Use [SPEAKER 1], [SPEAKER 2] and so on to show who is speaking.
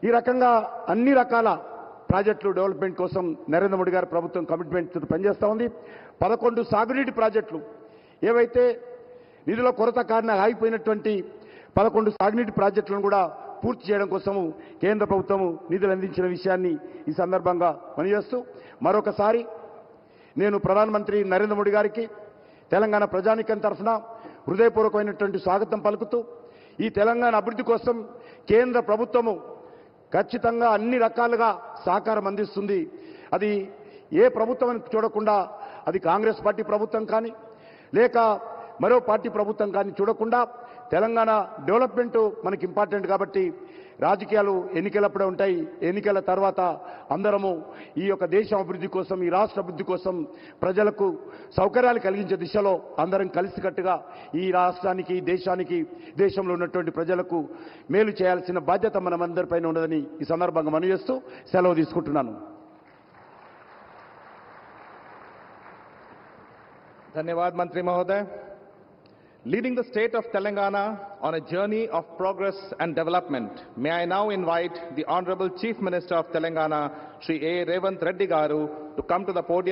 [SPEAKER 1] ఈ రకంగా అన్ని రకాల ప్రాజెక్టులు డెవలప్మెంట్ కోసం నరేంద్ర మోడీ గారి ప్రభుత్వం కమిట్మెంట్ పనిచేస్తూ ఉంది. 11 సాగునీటి ప్రాజెక్టులు ఏవైతే నిధుల కొరత కారణంగా ఆగిపోయినటువంటి 11 సాగునీటి ప్రాజెక్టులను కూడా పూర్తి చేయడం కోసము కేంద్ర ప్రభుత్వం నిధులు అందించిన విషయాన్ని ఈ సందర్భంగా పనిచేస్తూ మరొకసారి నేను ప్రధానమంత్రి నరేంద్ర మోడీ గారికి తెలంగాణ ప్రజానీకం తరఫున హృదయపూర్వకమైనటువంటి స్వాగతం పలుకుతూ ఈ తెలంగాణ అభివృద్ధి కోసం కేంద్ర ప్రభుత్వము ఖచ్చితంగా అన్ని రకాలుగా సహకారం అందిస్తుంది. అది ఏ ప్రభుత్వం చూడకుండా, అది కాంగ్రెస్ పార్టీ ప్రభుత్వం కానీ లేక మరో పార్టీ ప్రభుత్వం కానీ చూడకుండా తెలంగాణ డెవలప్మెంట్ మనకి ఇంపార్టెంట్ కాబట్టి రాజకీయాలు ఎన్నికలప్పుడే ఉంటాయి. ఎన్నికల తర్వాత అందరము ఈ యొక్క దేశం అభివృద్ధి కోసం, ఈ రాష్ట్ర అభివృద్ధి కోసం ప్రజలకు సౌకర్యాలు కలిగించే దిశలో అందరం కలిసికట్టుగా ఈ రాష్ట్రానికి, దేశానికి, దేశంలో ఉన్నటువంటి ప్రజలకు మేలు చేయాల్సిన బాధ్యత మనమందరిపైన ఉన్నదని ఈ సందర్భంగా మనవి చేస్తూ సెలవు తీసుకుంటున్నాను.
[SPEAKER 2] धन्यवाद मंत्री महोदय. Leading the state of Telangana on a journey of progress and development, may I now invite the Honorable Chief Minister of Telangana, Shri A. Revanth Reddy Garu, to come to the podium.